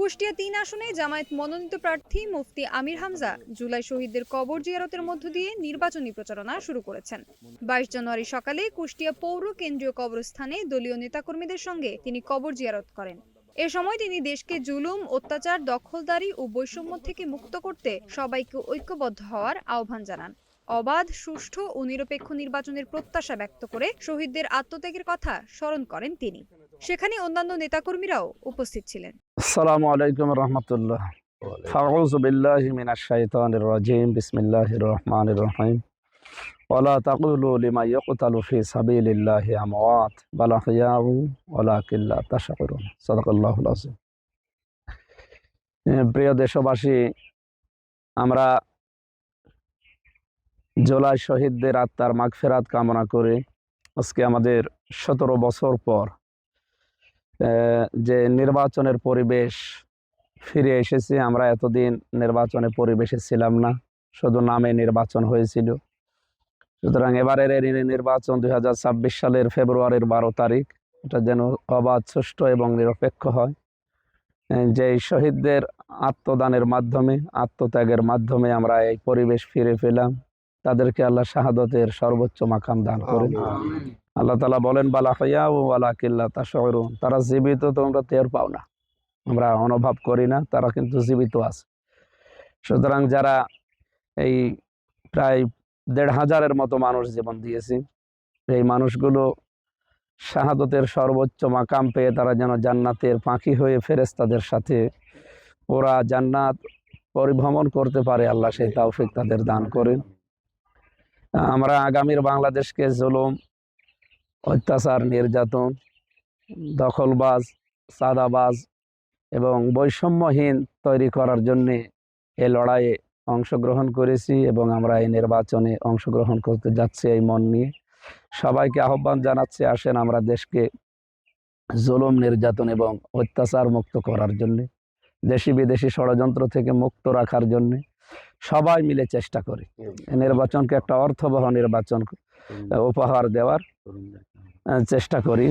কুষ্টিয়া ৩ আসনে জামায়াত মনোনীত প্রার্থী মুফতি আমির হামজা জুলাই শহীদদের কবর জিয়ারতের মধ্য দিয়ে নির্বাচনী প্রচারণা শুরু করেছেন। 22 জানুয়ারি সকালে কুষ্টিয়া পৌর কেন্দ্রীয় কবরস্থানে দলীয় নেতাকর্মীদের সঙ্গে তিনি কবর জিয়ারত করেন। এ সময় তিনি দেশকে জুলুম, অত্যাচার, দখলদারি ও বৈষম্য থেকে মুক্ত করতে সবাইকে ঐক্যবদ্ধ হওয়ার আহ্বান জানান। অবাধ, সুষ্ঠু ও নিরপেক্ষ নির্বাচনের প্রত্যাশা ব্যক্ত করে শহীদদের আত্মত্যাগের কথা স্মরণ করেন তিনি। সেখানে অন্যান্য নেতাকর্মীরাও উপস্থিত ছিলেন। আসসালামু আলাইকুম রহমতুল্লাহ। আউযু বিল্লাহি মিনাশ শাইতানির রাজিম। বিসমিল্লাহির রহমানির রহিম। ওয়ালা তাকুলু লিমা ইয়ুকতালু ফি সাবিলিল্লাহি আমওয়াত বাল আহইয়াউ ওয়ালাকিন লা তাশউরুন। সাদাকাল্লাহুল আযীম। প্রিয় দেশবাসী, আমরা জুলাই শহীদদের আত্মার মাগফিরাত কামনা করে আজকে আমাদের 17 বছর পর যে নির্বাচনের পরিবেশ ফিরে এসেছে। আমরা এতদিন নির্বাচনের পরিবেশে ছিলাম না, শুধু নামে নির্বাচন হয়েছিল। সুতরাং এবারের নির্বাচন 2026 সালের ফেব্রুয়ারির 12 তারিখ, এটা যেন অবাধ, সুষ্ঠু এবং নিরপেক্ষ হয়। যে শহীদদের আত্মদানের মাধ্যমে, আত্মত্যাগের মাধ্যমে আমরা এই পরিবেশ ফিরে পেলাম। তাদেরকে আল্লাহ শাহাদতের সর্বোচ্চ মাকাম দান করেন। আল্লাহ তাআলা বলেন, বাল আহইয়াউ ওয়ালাকিন লা তাশউরুন। তারা জীবিত, তোমরা টের পাও না, আমরা অনুভব করি না, তারা কিন্তু জীবিত আছে। সুতরাং যারা এই প্রায় 1,500-এর মতো মানুষ জীবন দিয়েছে, এই মানুষগুলো শাহাদতের সর্বোচ্চ মাকাম পেয়ে তারা যেন জান্নাতের পাখি হয়ে ফেরেশতাদের সাথে ওরা জান্নাত পরিভ্রমণ করতে পারে, আল্লাহ সেই তৌফিক তাদের দান করেন। আমরা আগামীর বাংলাদেশকে জুলুম, অত্যাচার, নির্যাতন, দখলবাজ, চাঁদাবাজ এবং বৈষম্যহীন তৈরি করার জন্য এই লড়াইয়ে অংশগ্রহণ করেছি এবং আমরা এই নির্বাচনে অংশগ্রহণ করতে যাচ্ছি এই মন নিয়ে। সবাইকে আহ্বান জানাচ্ছি, আসেন আমরা দেশকে জুলুম, নির্যাতন এবং অত্যাচার মুক্ত করার জন্য, দেশি বিদেশি ষড়যন্ত্র থেকে মুক্ত রাখার জন্য সবাই মিলে চেষ্টা করি। নির্বাচনকে একটা অর্থবহ নির্বাচন উপহার দেওয়ার চেষ্টা করি।